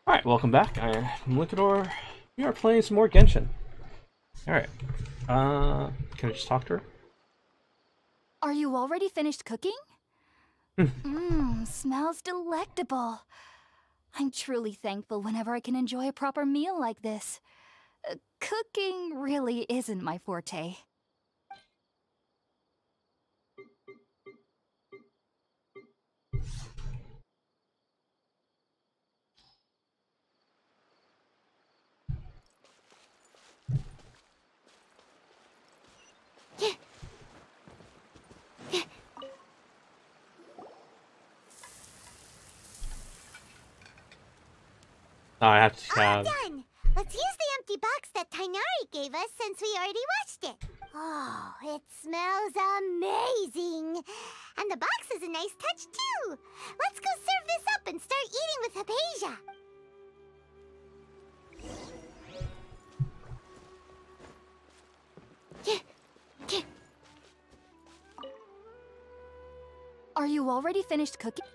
Alright, welcome back. I'm Liquidor. We are playing some more Genshin. Alright. Can I just talk to her? Are you already finished cooking? Smells delectable. I'm truly thankful whenever I can enjoy a proper meal like this. Cooking really isn't my forte. Oh, I have to All have... done! Let's use the empty box that Tainari gave us since we already watched it. Oh, it smells amazing! And the box is a nice touch, too! Let's go serve this up and start eating with Hypatia! Are you already finished cooking?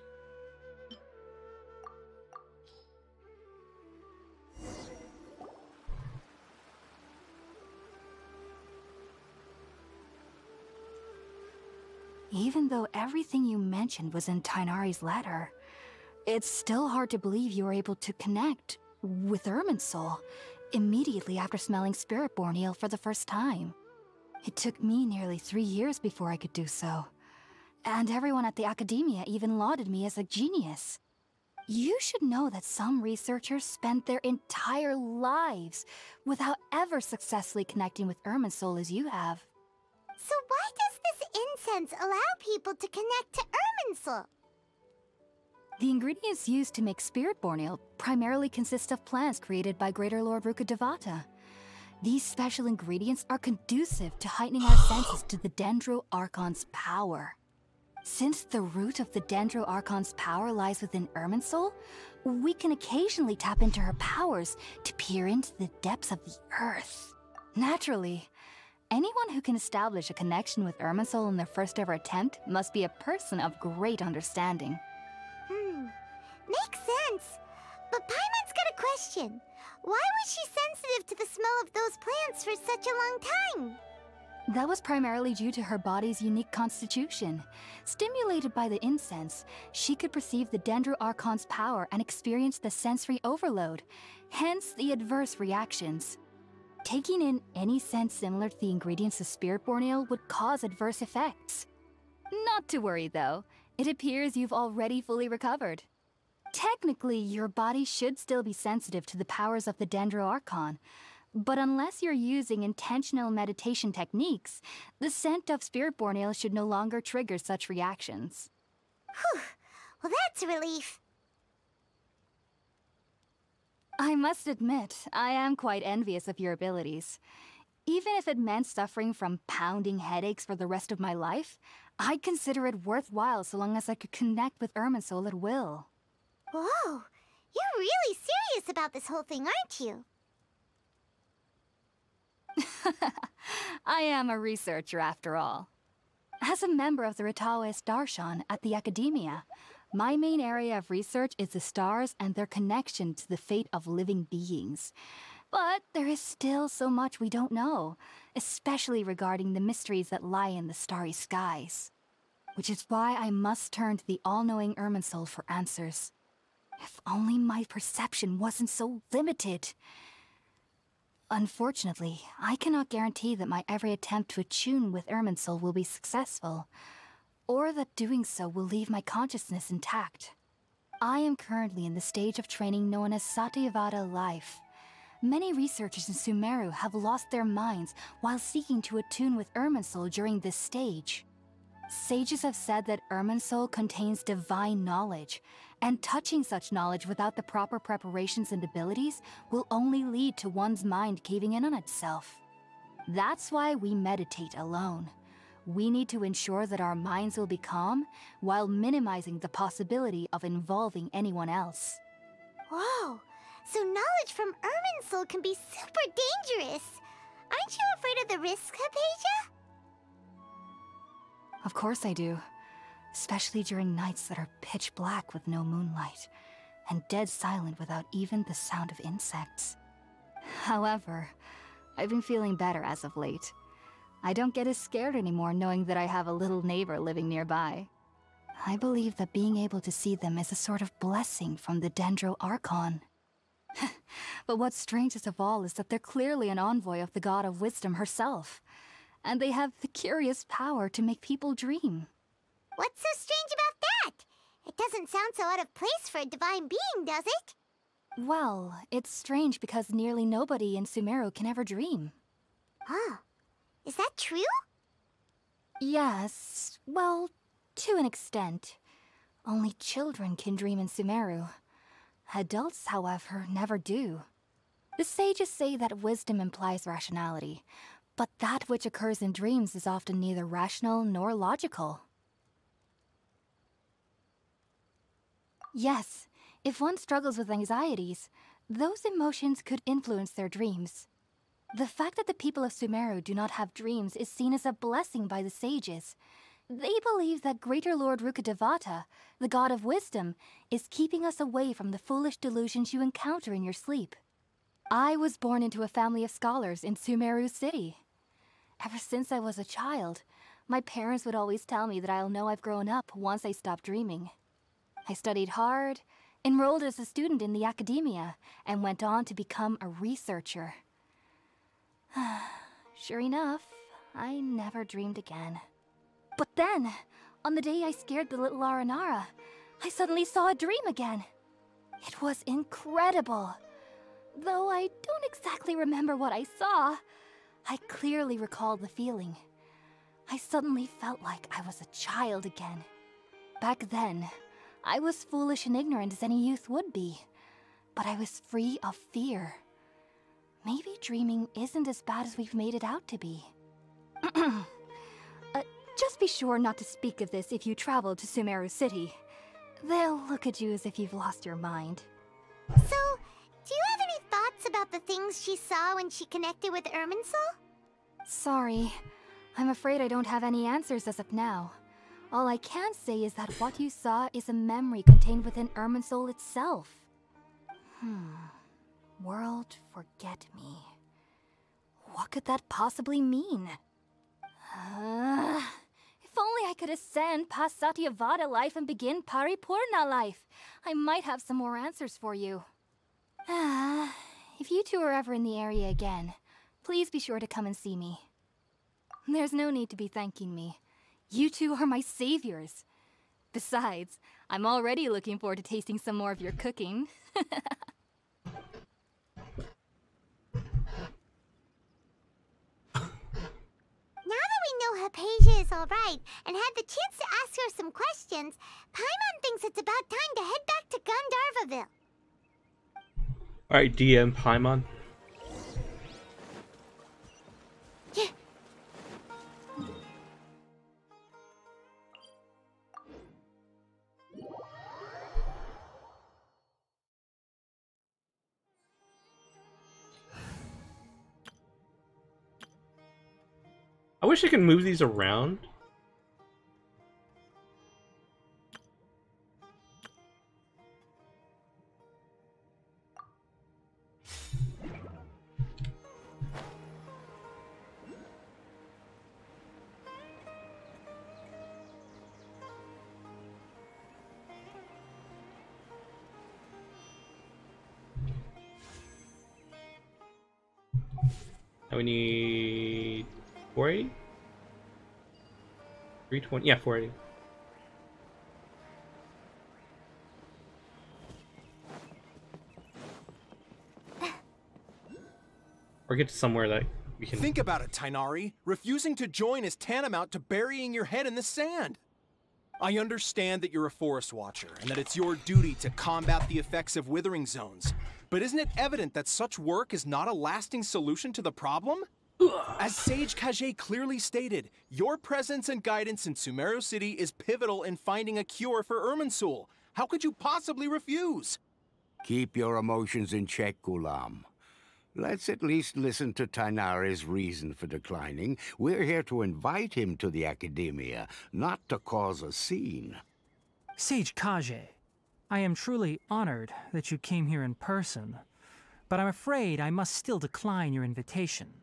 Even though everything you mentioned was in Tainari's letter, it's still hard to believe you were able to connect with Irminsul immediately after smelling Spiritborn Ale for the first time. It took me nearly 3 years before I could do so. And everyone at the Academia even lauded me as a genius. You should know that some researchers spent their entire lives without ever successfully connecting with Irminsul as you have. So why does this incense allow people to connect to Irminsul? The ingredients used to make Spiritborn Ale primarily consist of plants created by Greater Lord Rukkhadevata. These special ingredients are conducive to heightening our senses to the Dendro Archon's power. Since the root of the Dendro Archon's power lies within Irminsul, we can occasionally tap into her powers to peer into the depths of the earth. Naturally, anyone who can establish a connection with Irminsul in their first ever attempt must be a person of great understanding. Makes sense. But Paimon's got a question. Why was she sensitive to the smell of those plants for such a long time? That was primarily due to her body's unique constitution. Stimulated by the incense, she could perceive the Dendro Archon's power and experience the sensory overload, hence the adverse reactions. Taking in any scent similar to the ingredients of Spiritborn Ale would cause adverse effects. Not to worry though, it appears you've already fully recovered. Technically, your body should still be sensitive to the powers of the Dendro Archon, but unless you're using intentional meditation techniques, the scent of Spiritborn Ale should no longer trigger such reactions. Whew. Well, that's a relief. I must admit, I am quite envious of your abilities. Even if it meant suffering from pounding headaches for the rest of my life, I'd consider it worthwhile so long as I could connect with Irminsul at will. Whoa, you're really serious about this whole thing, aren't you? I am a researcher after all. As a member of the Ritaoist Darshan at the Academia, my main area of research is the stars and their connection to the fate of living beings. But there is still so much we don't know, especially regarding the mysteries that lie in the starry skies. Which is why I must turn to the all-knowing Irminsul for answers. If only my perception wasn't so limited. Unfortunately, I cannot guarantee that my every attempt to attune with Irminsul will be successful, or that doing so will leave my consciousness intact. I am currently in the stage of training known as Satyavada life. Many researchers in Sumeru have lost their minds while seeking to attune with Irminsul during this stage. Sages have said that Irminsul contains divine knowledge, and touching such knowledge without the proper preparations and abilities will only lead to one's mind caving in on itself. That's why we meditate alone. We need to ensure that our minds will be calm while minimizing the possibility of involving anyone else. Whoa, so knowledge from Irminsul can be super dangerous. Aren't you afraid of the risks, Hypatia? Of course I do. Especially during nights that are pitch black with no moonlight. and dead silent without even the sound of insects. However, I've been feeling better as of late. I don't get as scared anymore knowing that I have a little neighbor living nearby. I believe that being able to see them is a sort of blessing from the Dendro Archon. But what's strangest of all is that they're clearly an envoy of the God of Wisdom herself, and they have the curious power to make people dream. What's so strange about that? It doesn't sound so out of place for a divine being, does it? Well, it's strange because nearly nobody in Sumeru can ever dream. Oh, is that true? Yes, well, to an extent. Only children can dream in Sumeru. Adults, however, never do. The sages say that wisdom implies rationality, but that which occurs in dreams is often neither rational nor logical. Yes, if one struggles with anxieties, those emotions could influence their dreams. The fact that the people of Sumeru do not have dreams is seen as a blessing by the sages. They believe that Greater Lord Rukkhadevata, the God of Wisdom, is keeping us away from the foolish delusions you encounter in your sleep. I was born into a family of scholars in Sumeru City. Ever since I was a child, my parents would always tell me that I'll know I've grown up once I stop dreaming. I studied hard, enrolled as a student in the academia, and went on to become a researcher. Sure enough, I never dreamed again. But then, on the day I scared the little Aranara, I suddenly saw a dream again. It was incredible. Though I don't exactly remember what I saw, I clearly recall the feeling. I suddenly felt like I was a child again. Back then, I was foolish and ignorant as any youth would be, but I was free of fear. Maybe dreaming isn't as bad as we've made it out to be. Just be sure not to speak of this if you travel to Sumeru City. They'll look at you as if you've lost your mind. So, do you have any thoughts about the things she saw when she connected with Irminsul? Sorry. I'm afraid I don't have any answers as of now. All I can say is that what you saw is a memory contained within Irminsul itself. World forget me. What could that possibly mean? If only I could ascend past Satyavada life and begin Paripurna life, I might have some more answers for you. If you two are ever in the area again, please be sure to come and see me. There's no need to be thanking me. You two are my saviors. Besides, I'm already looking forward to tasting some more of your cooking. Now that we know Hypatia is alright and had the chance to ask her some questions, Paimon thinks it's about time to head back to Gandharvaville. Alright, DM Paimon. Yeah. I wish I could move these around. Now we need 480? 320? Yeah, 480. Or get to somewhere that we can... Think about it, Tainari. Refusing to join is tantamount to burying your head in the sand. I understand that you're a forest watcher, and that it's your duty to combat the effects of withering zones. But isn't it evident that such work is not a lasting solution to the problem? As Sage Kage clearly stated, your presence and guidance in Sumeru City is pivotal in finding a cure for Irminsul. How could you possibly refuse? Keep your emotions in check, Ghulam. Let's at least listen to Tainari's reason for declining. We're here to invite him to the Academia, not to cause a scene. Sage Kage, I am truly honored that you came here in person, but I'm afraid I must still decline your invitation.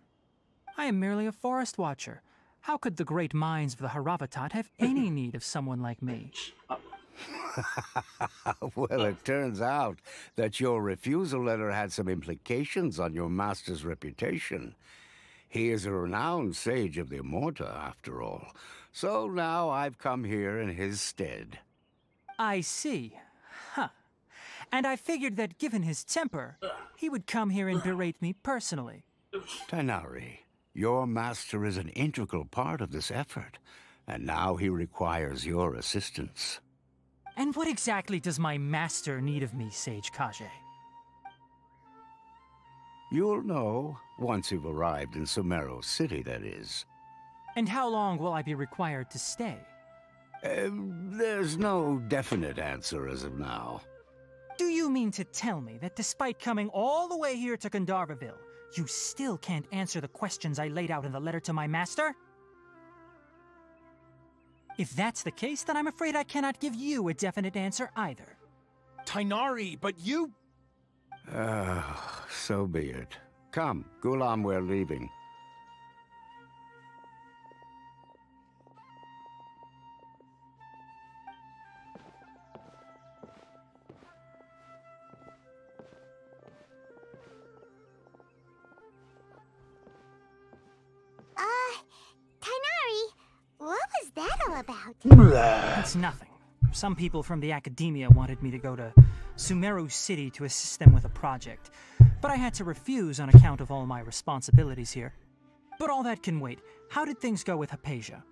I am merely a forest watcher. How could the great minds of the Haravatat have any need of someone like me? Well, it turns out that your refusal letter had some implications on your master's reputation. He is a renowned sage of the Immorta, after all. So now I've come here in his stead. I see. Huh. And I figured that given his temper, he would come here and berate me personally. Tighnari, your master is an integral part of this effort, and now he requires your assistance. And what exactly does my master need of me, Sage Kage? You'll know once you've arrived in Sumeru City, that is. And how long will I be required to stay? There's no definite answer as of now. Do you mean to tell me that despite coming all the way here to Gandharvaville, you still can't answer the questions I laid out in the letter to my master? If that's the case, then I'm afraid I cannot give you a definite answer either. Tighnari, but you... So be it. Come, Gulam, we're leaving. Tighnari, what was that all about? It's nothing. Some people from the academia wanted me to go to Sumeru City to assist them with a project, but I had to refuse on account of all my responsibilities here. But all that can wait. How did things go with Hypatia?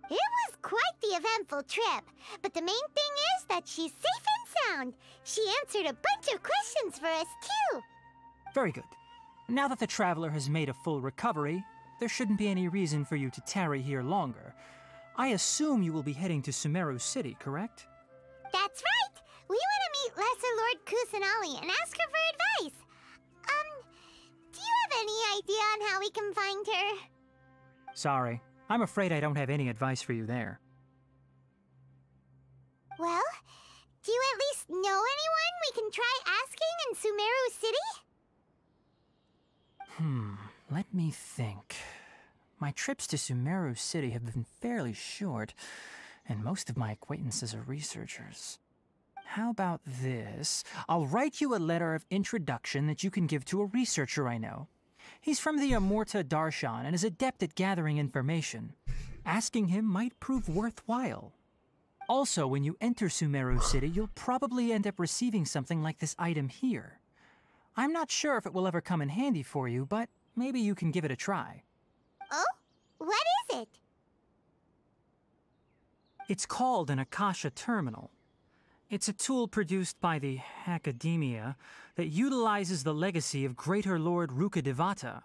It was quite the eventful trip, but the main thing is that she's safe and sound. She answered a bunch of questions for us, too. Very good. Now that the traveler has made a full recovery, there shouldn't be any reason for you to tarry here longer. I assume you will be heading to Sumeru City, correct? That's right! We want to meet Lesser Lord Kusanali and ask her for advice. Do you have any idea on how we can find her? Sorry. I'm afraid I don't have any advice for you there. Well, do you at least know anyone we can try asking in Sumeru City? Let me think. My trips to Sumeru City have been fairly short, and most of my acquaintances are researchers. How about this? I'll write you a letter of introduction that you can give to a researcher I know. He's from the Immorta Darshan and is adept at gathering information. Asking him might prove worthwhile. Also, when you enter Sumeru City, you'll probably end up receiving something like this item here. I'm not sure if it will ever come in handy for you, but maybe you can give it a try. Oh? What is it? It's called an Akasha Terminal. It's a tool produced by the Academia that utilizes the legacy of Greater Lord Rukkhadevata.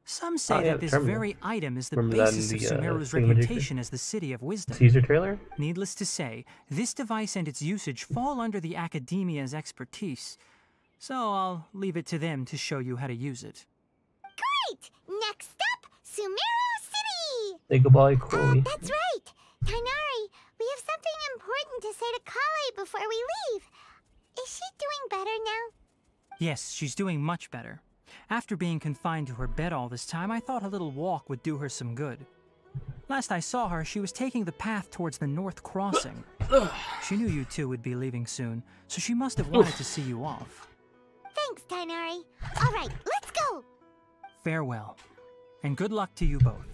Some say that this very item is the basis of Sumeru's reputation as the City of Wisdom. Teaser trailer? Needless to say, this device and its usage fall under the Academia's expertise, so I'll leave it to them to show you how to use it. Great! Next up, Sumeru City! Say goodbye, Chloe. That's right! Tighnari, we have something important to say to Kale before we leave. Is she doing better now? Yes, she's doing much better. After being confined to her bed all this time, I thought a little walk would do her some good. Last I saw her, she was taking the path towards the North Crossing. She knew you two would be leaving soon, so she must have wanted to see you off. Thanks, Tighnari. All right, let's go! Farewell, and good luck to you both.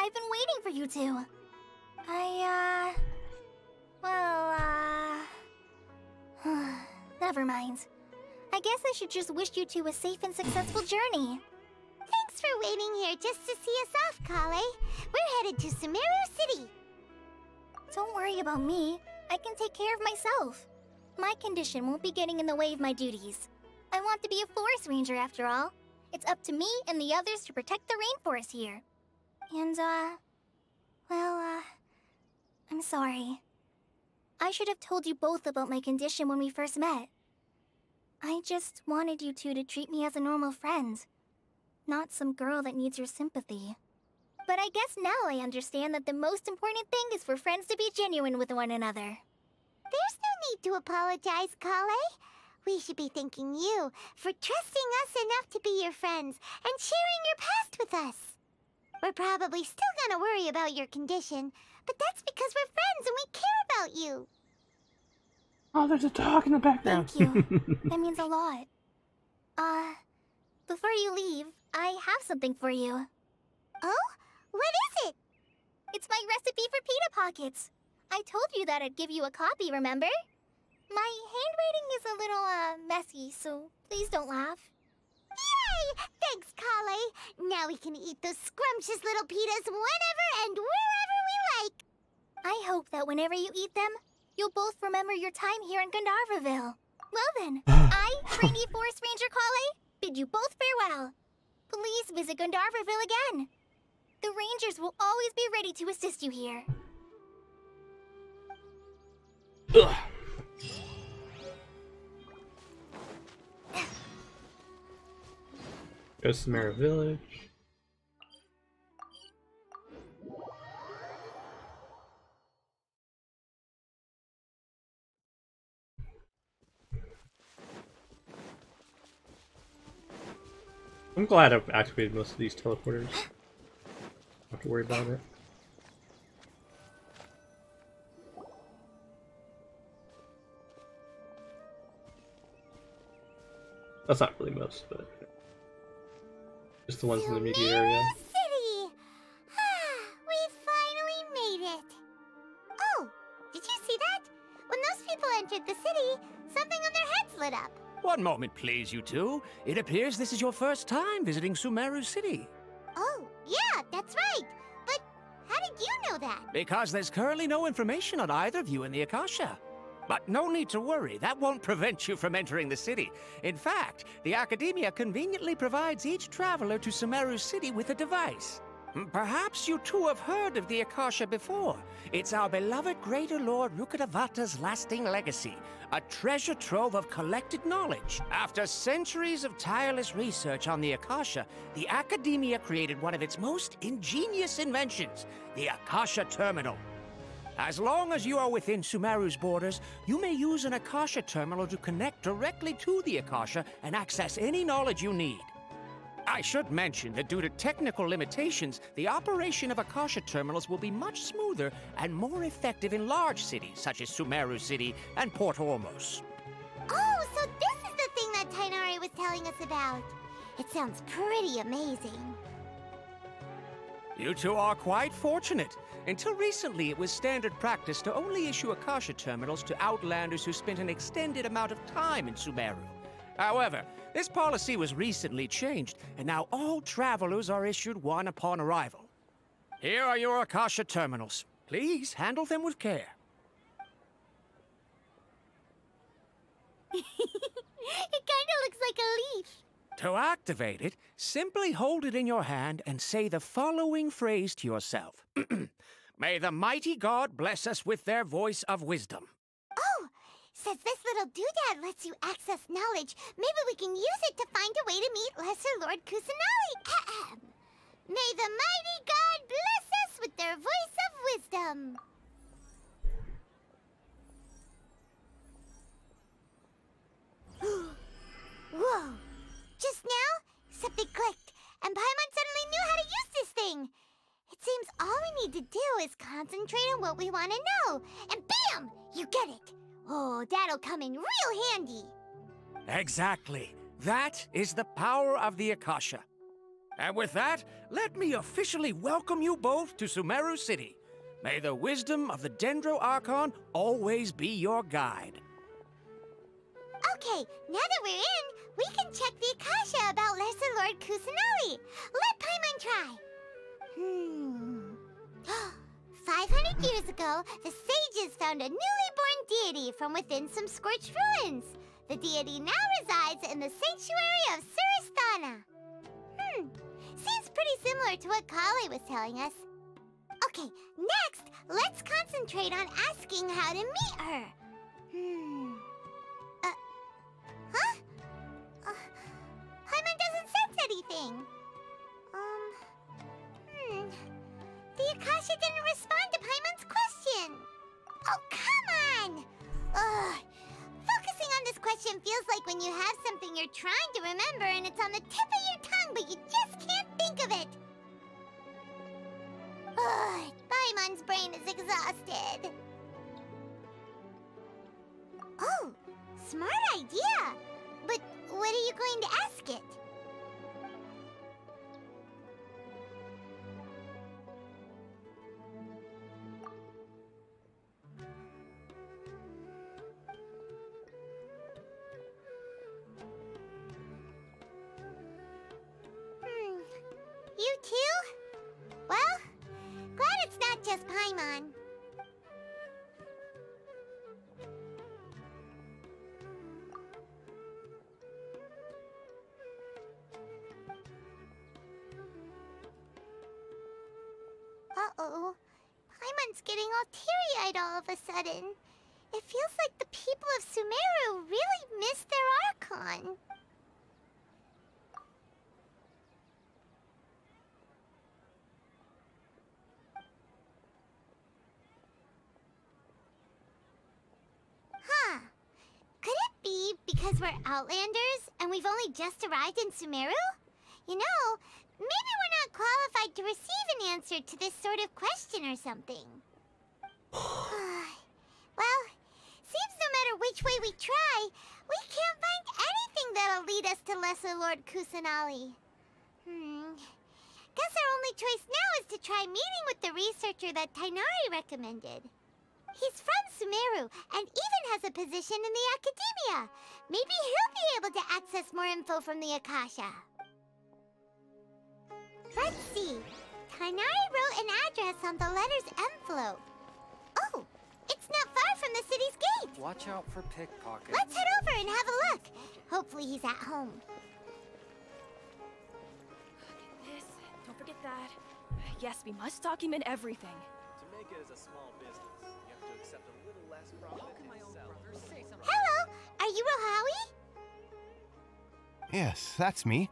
I've been waiting for you two. Never mind. I guess I should just wish you two a safe and successful journey. Thanks for waiting here just to see us off, Kale. We're headed to Sumeru City. Don't worry about me. I can take care of myself. My condition won't be getting in the way of my duties. I want to be a forest ranger after all. It's up to me and the others to protect the rainforest here. And, I'm sorry. I should have told you both about my condition when we first met. I just wanted you two to treat me as a normal friend. Not some girl that needs your sympathy. But I guess now I understand that the most important thing is for friends to be genuine with one another. There's no need to apologize, Kale. We should be thanking you for trusting us enough to be your friends and sharing your past with us. We're probably still gonna worry about your condition, but that's because we're friends and we care about you. Oh, there's a dog in the background. Thank you. That means a lot. Before you leave, I have something for you. Oh? What is it? It's my recipe for pita pockets. I told you that I'd give you a copy, remember? My handwriting is a little, messy, so please don't laugh. Yay! Thanks, Kale. Now we can eat those scrumptious little pitas whenever and wherever we like. I hope that whenever you eat them, you'll both remember your time here in Gandharvaville. Well then, I, Trainee Forest Ranger Kale, bid you both farewell. Please visit Gandharvaville again. The Rangers will always be ready to assist you here. Ugh. Go to Sumeru Village. I'm glad I've activated most of these teleporters. Don't have to worry about it. That's not really most, but just the ones in the immediate area. City! We finally made it! Oh, did you see that? When those people entered the city, something on their heads lit up. One moment, please, you two. It appears this is your first time visiting Sumeru City. Oh, yeah, that's right. But how did you know that? Because there's currently no information on either of you in the Akasha. But no need to worry, that won't prevent you from entering the city. In fact, the Academia conveniently provides each traveler to Sumeru City with a device. Perhaps you two have heard of the Akasha before. It's our beloved Greater Lord Rukkhadevata's lasting legacy, a treasure trove of collected knowledge. After centuries of tireless research on the Akasha, the Academia created one of its most ingenious inventions, the Akasha Terminal. As long as you are within Sumeru's borders, you may use an Akasha terminal to connect directly to the Akasha and access any knowledge you need. I should mention that due to technical limitations, the operation of Akasha terminals will be much smoother and more effective in large cities such as Sumeru City and Port Ormos. Oh, so this is the thing that Tainari was telling us about. It sounds pretty amazing. You two are quite fortunate. Until recently, it was standard practice to only issue Akasha terminals to outlanders who spent an extended amount of time in Sumeru. However, this policy was recently changed, and now all travelers are issued one upon arrival. Here are your Akasha terminals. Please handle them with care. It kinda looks like a leaf. To activate it, simply hold it in your hand and say the following phrase to yourself. May the mighty God bless us with their voice of wisdom. Oh, since this little doodad lets you access knowledge, maybe we can use it to find a way to meet Lesser Lord Kusanali. May the mighty God bless us with their voice of wisdom. Whoa! Just now, something clicked, and Paimon suddenly knew how to use this thing. It seems all we need to do is concentrate on what we want to know, and bam! You get it. Oh, that'll come in real handy. Exactly. That is the power of the Akasha. And with that, let me officially welcome you both to Sumeru City. May the wisdom of the Dendro Archon always be your guide. Okay, now that we're in, we can check the Akasha about Lesser Lord Kusanali. Let Paimon try. 500 years ago, the sages found a newly born deity from within some scorched ruins. The deity now resides in the sanctuary of Suristana. Seems pretty similar to what Kale was telling us. Okay, next, let's concentrate on asking how to meet her. Huh? thing. The Akasha didn't respond to Paimon's question. Oh, come on! Ugh. Focusing on this question feels like when you have something you're trying to remember and it's on the tip of your tongue, but you just can't think of it. Ugh. Paimon's brain is exhausted. Oh, smart idea. But what are you going to ask it? You too? Well, glad it's not just Paimon. Uh-oh. Paimon's getting all teary-eyed all of a sudden. It feels like the people of Sumeru really miss their Archon. Huh. Could it be because we're Outlanders and we've only just arrived in Sumeru? You know, maybe we're not qualified to receive an answer to this sort of question or something. Well, seems no matter which way we try, we can't find anything that'll lead us to Lesser Lord Kusanali. Guess our only choice now is to try meeting with the researcher that Tainari recommended. He's from Sumeru and even has a position in the Academia. Maybe he'll be able to access more info from the Akasha. Let's see. Tainari wrote an address on the letter's envelope. Oh, it's not far from the city's gate. Watch out for pickpockets. Let's head over and have a look. Hopefully he's at home. This, don't forget that. Yes, we must document everything. To make it as a small business, you have to accept a little less profit and sell. Hello, are you Rohawi? Yes, that's me.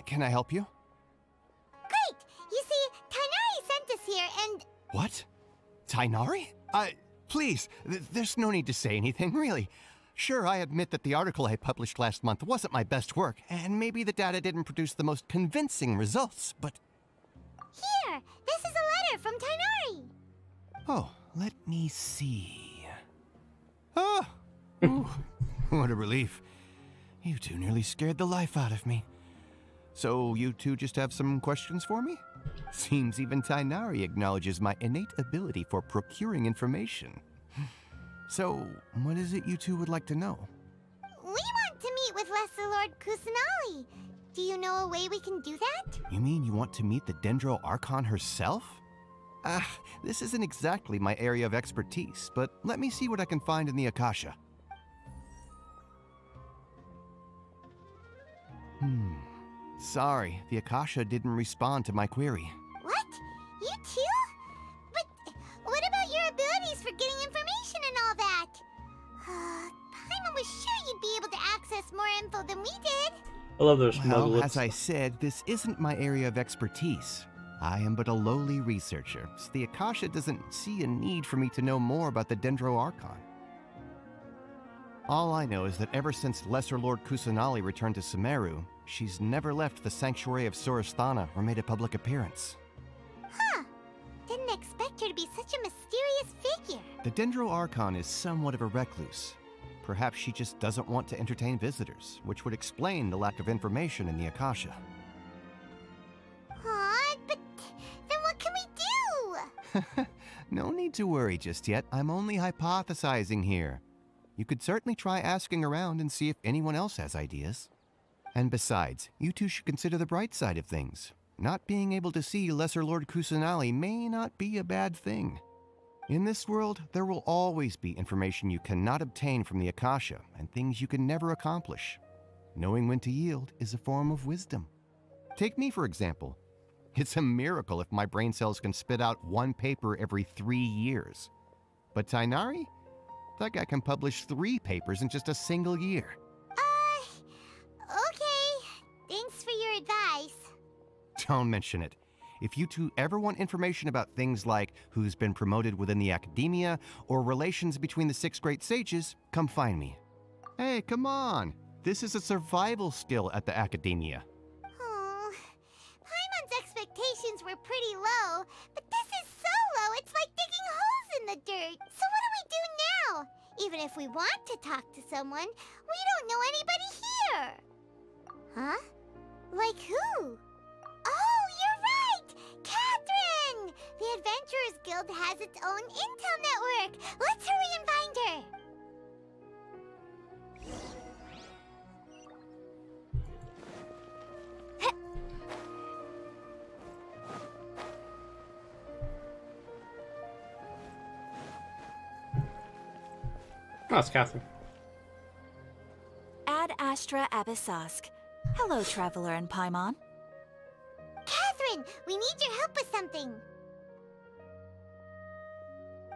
Can I help you? Great! You see, Tainari sent us here and... What? Tainari? Please, there's no need to say anything, really. Sure, I admit that the article I published last month wasn't my best work, and maybe the data didn't produce the most convincing results, but... Here! This is a letter from Tainari! Oh, let me see... Oh! Ooh, what a relief. You two nearly scared the life out of me. So you two just have some questions for me? Seems even Tainari acknowledges my innate ability for procuring information. So, what is it you two would like to know? We want to meet with Lesser Lord Kusanali. Do you know a way we can do that? You mean you want to meet the Dendro Archon herself? This isn't exactly my area of expertise, but let me see what I can find in the Akasha. Sorry, the Akasha didn't respond to my query. What? You too? But what about your abilities for getting information and all that? Paimon was sure you'd be able to access more info than we did. I love those Well, smugglers. as I said, this isn't my area of expertise. I am but a lowly researcher, so the Akasha doesn't see a need for me to know more about the Dendro Archon. All I know is that ever since Lesser Lord Kusanali returned to Sumeru, she's never left the Sanctuary of Sorasthana or made a public appearance. Huh. Didn't expect her to be such a mysterious figure. The Dendro Archon is somewhat of a recluse. Perhaps she just doesn't want to entertain visitors, which would explain the lack of information in the Akasha. But then what can we do? No need to worry just yet. I'm only hypothesizing here. You could certainly try asking around and see if anyone else has ideas. And besides, you two should consider the bright side of things. Not being able to see Lesser Lord Kusanali may not be a bad thing. In this world, there will always be information you cannot obtain from the Akasha and things you can never accomplish. Knowing when to yield is a form of wisdom. Take me, for example. It's a miracle if my brain cells can spit out one paper every 3 years. But Tainari? That guy can publish 3 papers in just a single year. Okay. Thanks for your advice. Don't mention it. If you two ever want information about things like who's been promoted within the academia or relations between the 6 great sages, come find me. Hey, come on. This is a survival skill at the academia. Oh, Paimon's expectations were pretty low, but this is so low it's like digging holes in the dirt. So what do we do now? Even if we want to talk to someone, we don't know anybody here. Huh? Like who? Oh, you're right! Catherine! The Adventurers Guild has its own intel network. Let's hurry and find her. Oh, it's Catherine. Ad Astra Abyssosk. Hello, Traveler and Paimon. Catherine, we need your help with something.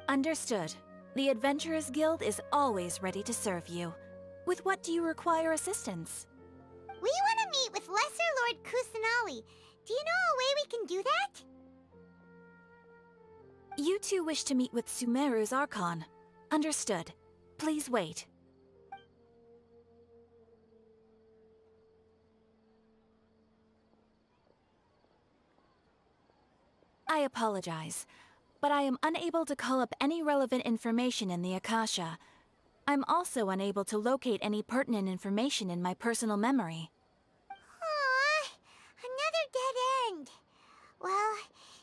Understood. The Adventurers Guild is always ready to serve you. With what do you require assistance? We want to meet with Lesser Lord Kusanali. Do you know a way we can do that? You two wish to meet with Sumeru's Archon. Understood. Please wait. I apologize, but I am unable to call up any relevant information in the Akasha. I'm also unable to locate any pertinent information in my personal memory. Aww, another dead end. Well,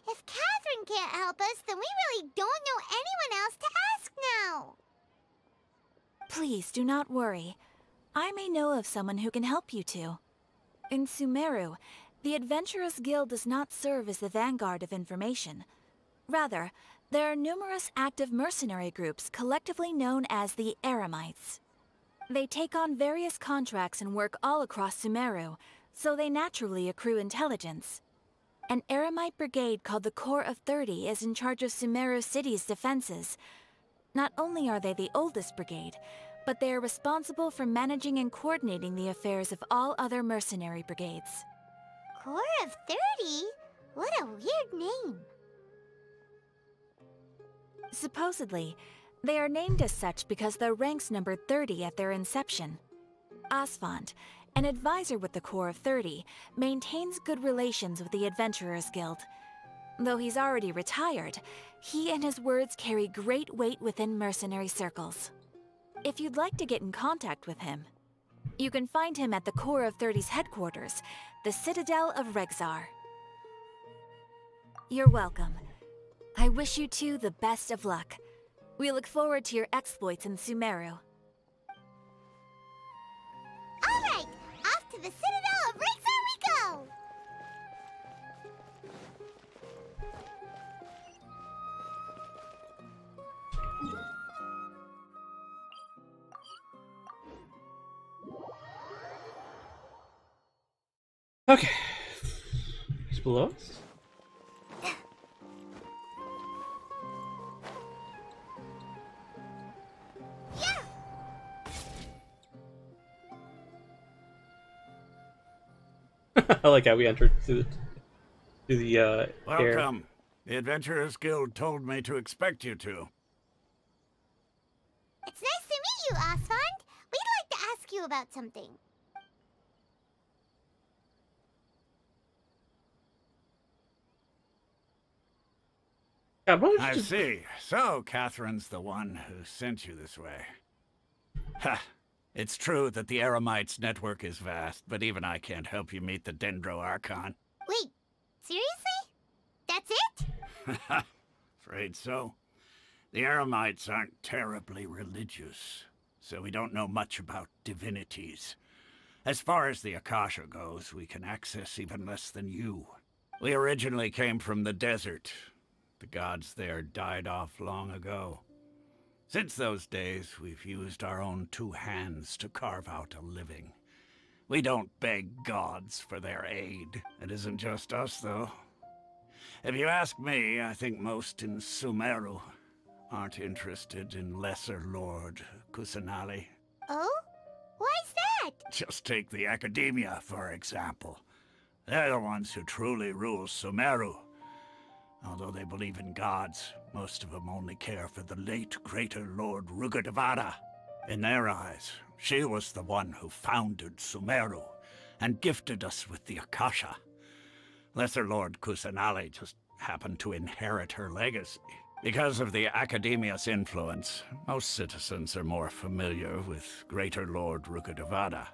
if Catherine can't help us, then we really don't know anyone else to ask now. Please do not worry. I may know of someone who can help you two. In Sumeru, the Adventurers Guild does not serve as the vanguard of information. Rather, there are numerous active mercenary groups collectively known as the Eremites. They take on various contracts and work all across Sumeru, so they naturally accrue intelligence. An Eremite brigade called the Corps of 30 is in charge of Sumeru City's defenses. Not only are they the oldest brigade, but they are responsible for managing and coordinating the affairs of all other mercenary brigades. Corps of 30? What a weird name. Supposedly, they are named as such because their ranks numbered 30 at their inception. Asfand, an advisor with the Corps of 30, maintains good relations with the Adventurers Guild. Though he's already retired, he and his words carry great weight within mercenary circles. If you'd like to get in contact with him, you can find him at the Corps of 30's headquarters, the Citadel of Rexar. You're welcome. I wish you two the best of luck. We look forward to your exploits in Sumeru. All right, off to the Citadel of Rexar we go! Okay. He's below us? I like how we entered through the air. Welcome. The Adventurers Guild told me to expect you two. It's nice to meet you, Asfand. We'd like to ask you about something. God, why don't you I just- see. So, Catherine's the one who sent you this way. Ha! It's true that the Eremites' network is vast, but even I can't help you meet the Dendro Archon. Wait, seriously? That's it? Afraid so. The Eremites aren't terribly religious, so we don't know much about divinities. As far as the Akasha goes, we can access even less than you. We originally came from the desert. The gods there died off long ago. Since those days, we've used our own 2 hands to carve out a living. We don't beg gods for their aid. It isn't just us, though. If you ask me, I think most in Sumeru aren't interested in Lesser Lord Kusanali. Oh? Why's that? Just take the Academia, for example. They're the ones who truly rule Sumeru. Although they believe in gods, most of them only care for the late Greater Lord Rugudevada. In their eyes, she was the one who founded Sumeru and gifted us with the Akasha. Lesser Lord Kusanali just happened to inherit her legacy. Because of the Academia's influence, most citizens are more familiar with Greater Lord Rugudevada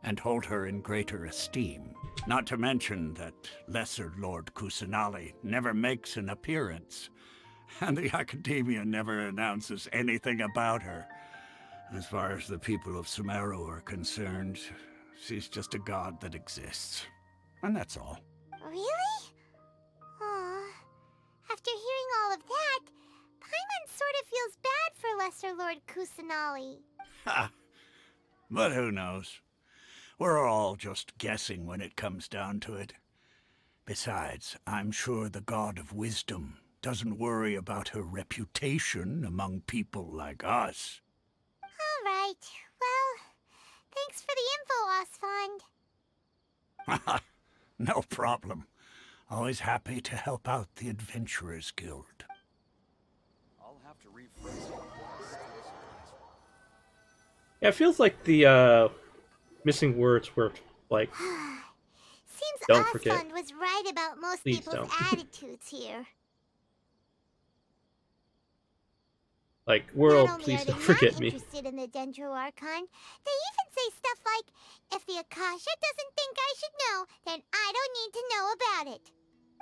and hold her in greater esteem. Not to mention that Lesser Lord Kusanali never makes an appearance, and the Academia never announces anything about her. As far as the people of Sumeru are concerned, she's just a god that exists. And that's all. Really? Aw. After hearing all of that, Paimon sort of feels bad for Lesser Lord Kusanali. Ha! But who knows? We're all just guessing when it comes down to it. Besides, I'm sure the God of Wisdom doesn't worry about her reputation among people like us. All right. Well, thanks for the info, Osfond. No problem. Always happy to help out the Adventurers Guild. I'll have to rephrase it. Yeah, it feels like the missing words were like, Seems don't forget. Osfond was right about most Please people's don't. attitudes here. like, world, Not only please are they don't forget not me. interested in the Dendro Archon, they even say stuff like, if the Akasha doesn't think I should know, then I don't need to know about it.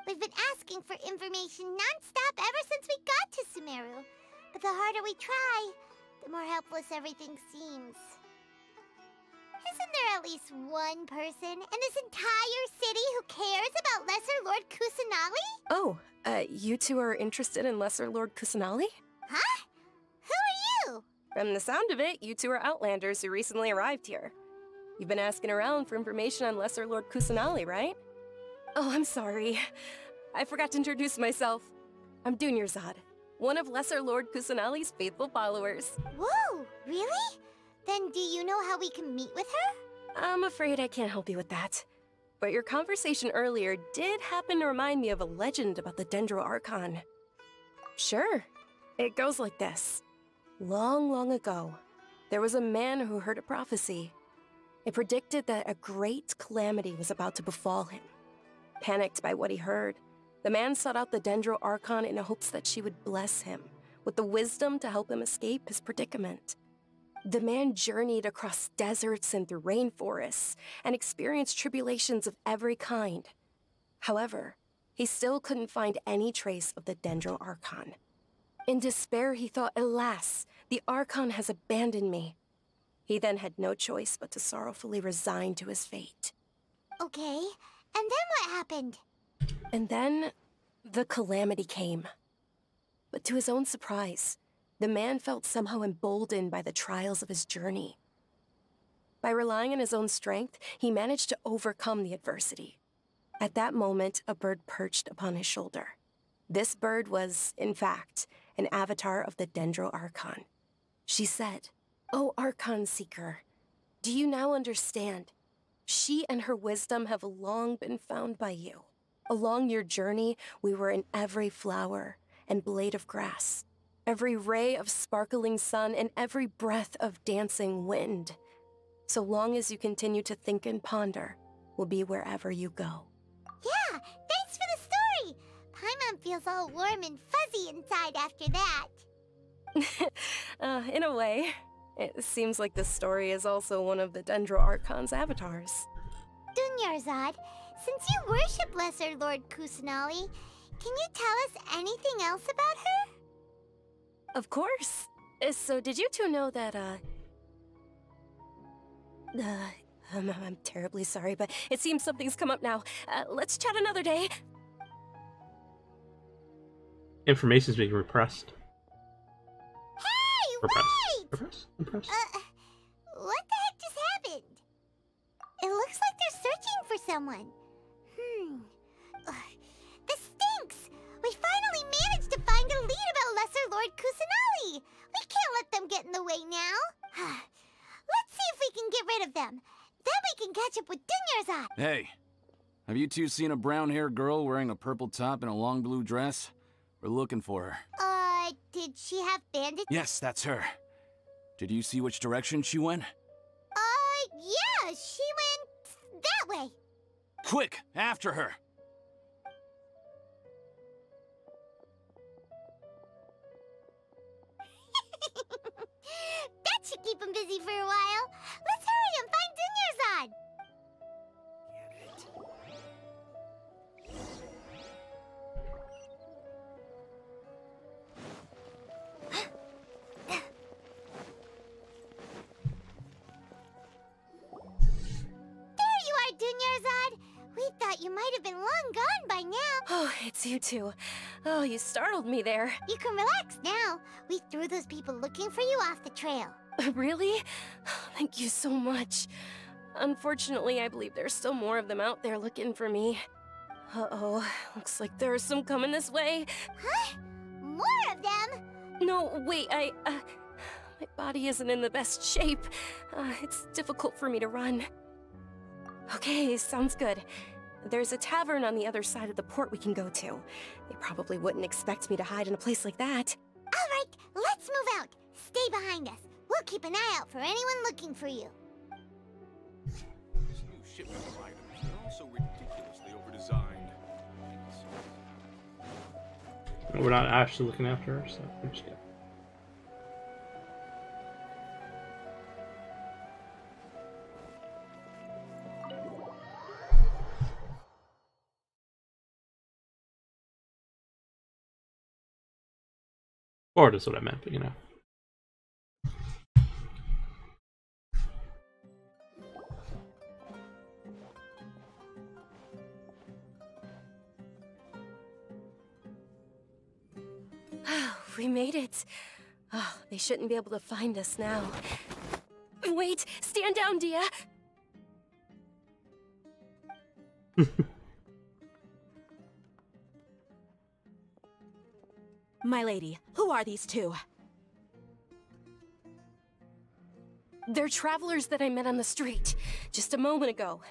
We've been asking for information non-stop ever since we got to Sumeru. But the harder we try, the more helpless everything seems. Isn't there at least one person in this entire city who cares about Lesser Lord Kusanali? Oh, you two are interested in Lesser Lord Kusanali? Huh? Who are you? From the sound of it, you two are Outlanders who recently arrived here. You've been asking around for information on Lesser Lord Kusanali, right? Oh, I'm sorry. I forgot to introduce myself. I'm Dunyarzad, one of Lesser Lord Kusanali's faithful followers. Whoa, really? Then do you know how we can meet with her? I'm afraid I can't help you with that. But your conversation earlier did happen to remind me of a legend about the Dendro Archon. Sure. It goes like this. Long, long ago, there was a man who heard a prophecy. It predicted that a great calamity was about to befall him. Panicked by what he heard, the man sought out the Dendro Archon in hopes that she would bless him with the wisdom to help him escape his predicament. The man journeyed across deserts and through rainforests and experienced tribulations of every kind. However, he still couldn't find any trace of the Dendro Archon. In despair, he thought, alas, the Archon has abandoned me. He then had no choice but to sorrowfully resign to his fate. Okay, and then what happened? And then, the calamity came. But to his own surprise, the man felt somehow emboldened by the trials of his journey. By relying on his own strength, he managed to overcome the adversity. At that moment, a bird perched upon his shoulder. This bird was, in fact, an avatar of the Dendro Archon. She said, "O Archon Seeker, do you now understand? She and her wisdom have long been found by you. Along your journey, we were in every flower and blade of grass, every ray of sparkling sun, and every breath of dancing wind. So long as you continue to think and ponder, we'll be wherever you go." Yeah, thanks for the story! Paimon feels all warm and fuzzy inside after that. In a way. It seems like this story is also one of the Dendro Archon's avatars. Dunyarzad, since you worship Lesser Lord Kusanali, can you tell us anything else about her? Of course. So did you two know that, I'm terribly sorry, but it seems something's come up now. Let's chat another day. Information's being repressed. Hey, Repressed. wait! Repressed? What the heck just happened? It looks like they're searching for someone. This stinks! We finally managed to find a lead about Lesser Lord Kusanali! We can't let them get in the way now. Let's see if we can get rid of them. Then we can catch up with Dunyarzad. Hey, Have you two seen a brown-haired girl wearing a purple top and a long blue dress? We're looking for her. Did she have bandits? Yes, that's her. Did you see which direction she went? Yeah, she went that way. Quick, after her! That should keep him busy for a while. Let's hurry and find Dunyarzad. There you are, Dunyarzad. We thought you might have been long gone by now. Oh, it's you two. Oh, you startled me there. You can relax now. We threw those people looking for you off the trail. Really? Thank you so much. Unfortunately, I believe there's still more of them out there looking for me. Uh-oh, looks like there's some coming this way. Huh? More of them? No, wait, my body isn't in the best shape. It's difficult for me to run. Okay, sounds good. There's a tavern on the other side of the port we can go to. They probably wouldn't expect me to hide in a place like that. All right, let's move out. Stay behind us. We'll keep an eye out for anyone looking for you. These new shipment of items are also ridiculously overdesigned. We're not actually looking after her, so we're just good. Bored is what I meant, but you know. We made it. Oh, they shouldn't be able to find us now. Wait, stand down, Dia. My lady, who are these two? They're travelers that I met on the street just a moment ago.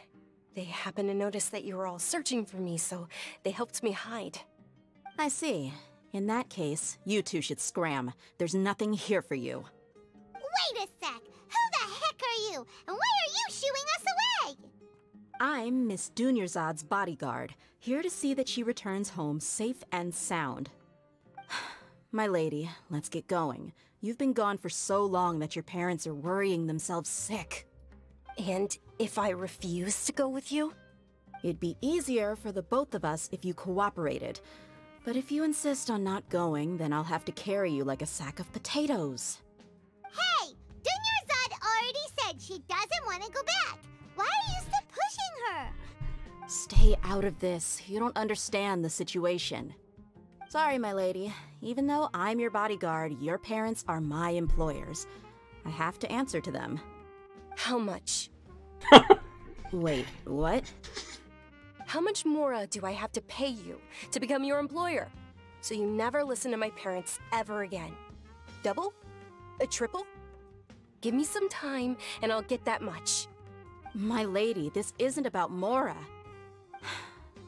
They happened to notice that you were all searching for me, so they helped me hide. I see. In that case, you two should scram. There's nothing here for you. Wait a sec. Who the heck are you? And why are you shooing us away? I'm Miss Dunyarzad's bodyguard, here to see that she returns home safe and sound. My lady, let's get going. You've been gone for so long that your parents are worrying themselves sick. And if I refuse to go with you? It'd be easier for the both of us if you cooperated. But if you insist on not going, then I'll have to carry you like a sack of potatoes. Hey! Dunyarzad already said she doesn't want to go back. Why are you still pushing her? Stay out of this. You don't understand the situation. Sorry, my lady. Even though I'm your bodyguard, your parents are my employers. I have to answer to them. How much? Wait, what? How much more do I have to pay you to become your employer? So you never listen to my parents ever again. Double? A triple? Give me some time and I'll get that much. My lady, this isn't about Mora.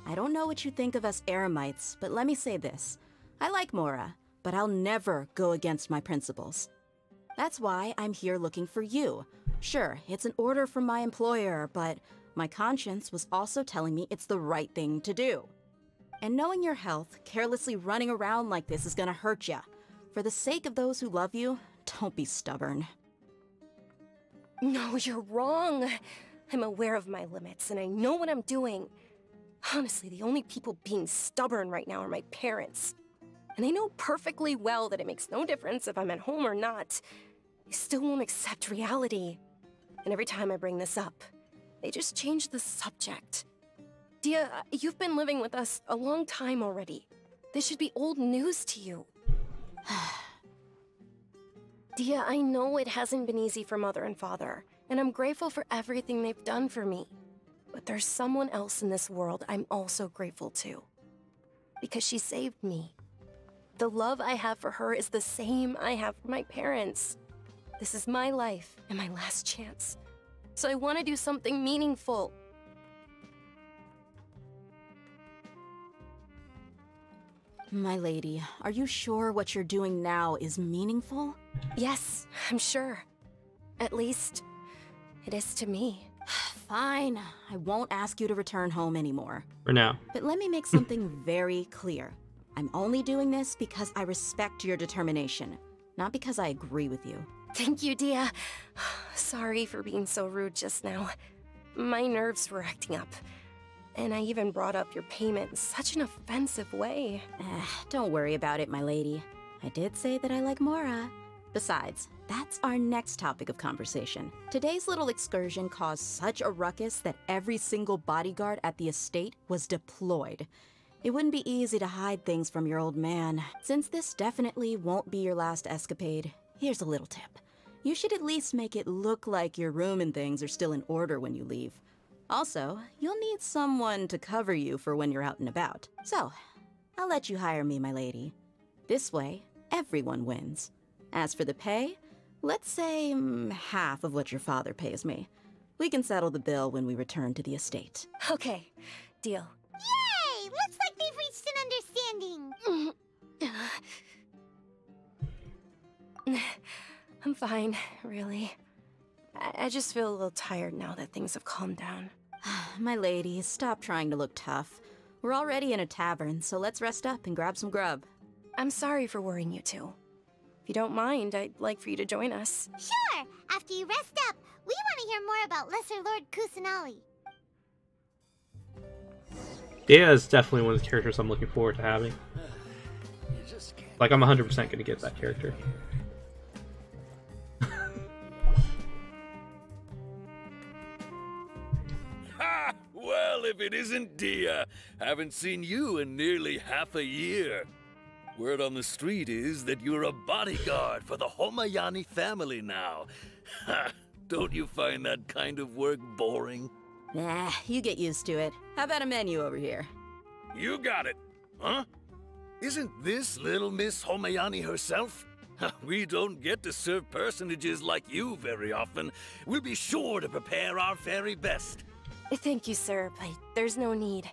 I don't know what you think of us Eremites, but let me say this. I like Mora, but I'll never go against my principles. That's why I'm here looking for you. Sure, it's an order from my employer, but my conscience was also telling me it's the right thing to do. And knowing your health, carelessly running around like this is gonna hurt ya. For the sake of those who love you, don't be stubborn. No, you're wrong. I'm aware of my limits, and I know what I'm doing. Honestly, the only people being stubborn right now are my parents. And they know perfectly well that it makes no difference if I'm at home or not. They still won't accept reality. And every time I bring this up, they just change the subject. Dia, you've been living with us a long time already. This should be old news to you. Dia, I know it hasn't been easy for Mother and Father, and I'm grateful for everything they've done for me. But there's someone else in this world I'm also grateful to. Because she saved me. The love I have for her is the same I have for my parents. This is my life and my last chance. So I want to do something meaningful. My lady, are you sure what you're doing now is meaningful? Yes, I'm sure. At least, it is to me. Fine. I won't ask you to return home anymore. For now. But let me make something very clear. I'm only doing this because I respect your determination, not because I agree with you. Thank you, Dia. Sorry for being so rude just now. My nerves were acting up. And I even brought up your payment in such an offensive way. Don't worry about it, my lady. I did say that I like Mora. Besides, that's our next topic of conversation. Today's little excursion caused such a ruckus that every single bodyguard at the estate was deployed. It wouldn't be easy to hide things from your old man. Since this definitely won't be your last escapade, here's a little tip. You should at least make it look like your room and things are still in order when you leave. Also, you'll need someone to cover you for when you're out and about. So, I'll let you hire me, my lady. This way, everyone wins. As for the pay, let's say half of what your father pays me. We can settle the bill when we return to the estate. Okay, deal. Yay! Looks like they've reached an understanding. I'm fine, really. I just feel a little tired now that things have calmed down. My lady, stop trying to look tough. We're already in a tavern, so let's rest up and grab some grub. I'm sorry for worrying you two. If you don't mind, I'd like for you to join us. Sure! After you rest up, we want to hear more about Lesser Lord Kusanali. Dia is definitely one of the characters I'm looking forward to having. Like, I'm 100% going to get that character. Ha! Well, if it isn't Dia, haven't seen you in nearly half a year. Word on the street is that you're a bodyguard for the Homayani family now. Ha! Don't you find that kind of work boring? Nah, you get used to it. How about a menu over here? You got it. Huh? Isn't this little Miss Homayani herself? We don't get to serve personages like you very often. We'll be sure to prepare our very best. Thank you, sir, but there's no need.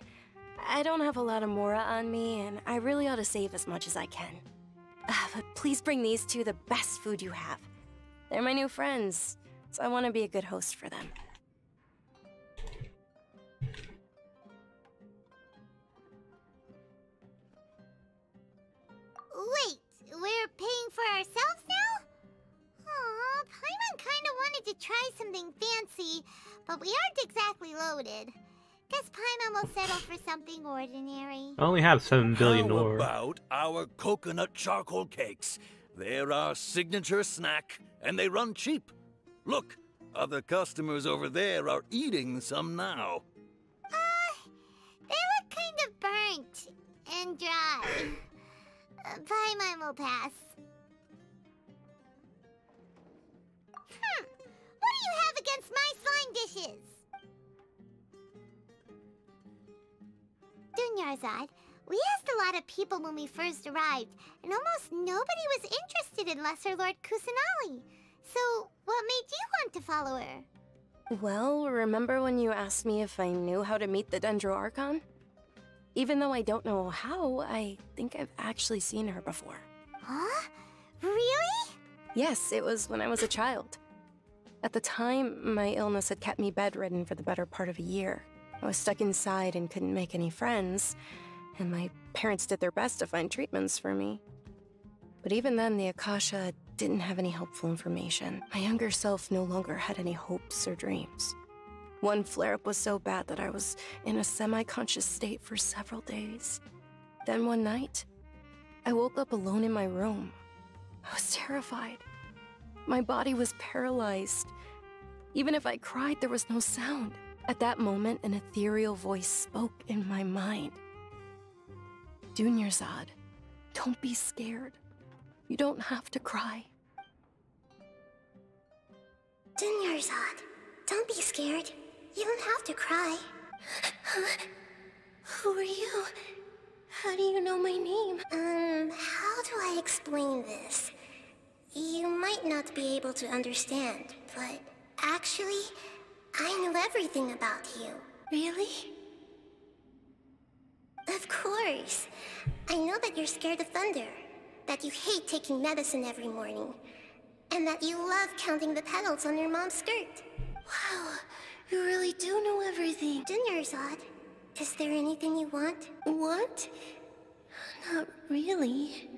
I don't have a lot of Mora on me, and I really ought to save as much as I can. But please bring these two the best food you have. They're my new friends, so I want to be a good host for them. Wait, we're paying for ourselves now? Aw, Paimon kinda wanted to try something fancy, but we aren't exactly loaded. Guess Paimon will settle for something ordinary. I only have 7 billion How ore. about our coconut charcoal cakes? They're our signature snack, and they run cheap. Look, other customers over there are eating some now. They look kind of burnt and dry. Paimon will pass. What do you have against my slime dishes? Dunyarzad, we asked a lot of people when we first arrived, and almost nobody was interested in Lesser Lord Kusanali. So, what made you want to follow her? Well, remember when you asked me if I knew how to meet the Dendro Archon? Even though I don't know how, I think I've actually seen her before. Huh? Really? Yes, it was when I was a child. At the time, my illness had kept me bedridden for the better part of a year. I was stuck inside and couldn't make any friends, and my parents did their best to find treatments for me. But even then, the Akasha didn't have any helpful information. My younger self no longer had any hopes or dreams. One flare-up was so bad that I was in a semi-conscious state for several days. Then one night, I woke up alone in my room. I was terrified. My body was paralyzed. Even if I cried, there was no sound. At that moment, an ethereal voice spoke in my mind. Dunyarzad, don't be scared. You don't have to cry. Dunyarzad, don't be scared. You don't have to cry. Who are you? How do you know my name? How do I explain this? You might not be able to understand, but actually, I know everything about you. Really? Of course. I know that you're scared of thunder, that you hate taking medicine every morning, and that you love counting the petals on your mom's skirt. Wow, you really do know everything. Junior Zod, is there anything you want? Want? Not really.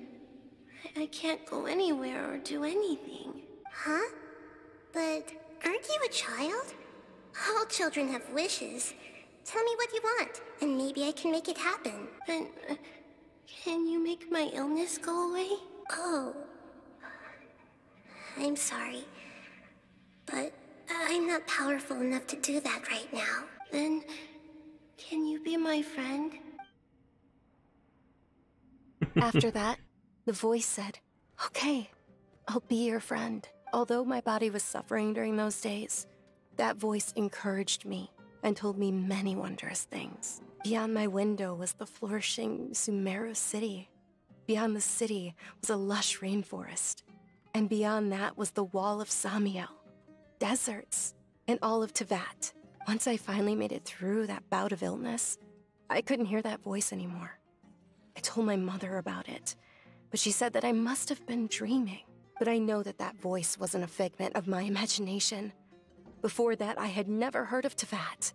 I can't go anywhere or do anything. Huh? But aren't you a child? All children have wishes. Tell me what you want, and maybe I can make it happen. But, can you make my illness go away? Oh. I'm sorry. But I'm not powerful enough to do that right now. Then, can you be my friend? After that, the voice said, "Okay, I'll be your friend." Although my body was suffering during those days, that voice encouraged me and told me many wondrous things. Beyond my window was the flourishing Sumeru city. Beyond the city was a lush rainforest. And beyond that was the wall of Samiel, deserts, and all of Teyvat. Once I finally made it through that bout of illness, I couldn't hear that voice anymore. I told my mother about it, but she said that I must have been dreaming. But I know that that voice wasn't a figment of my imagination. Before that, I had never heard of Teyvat.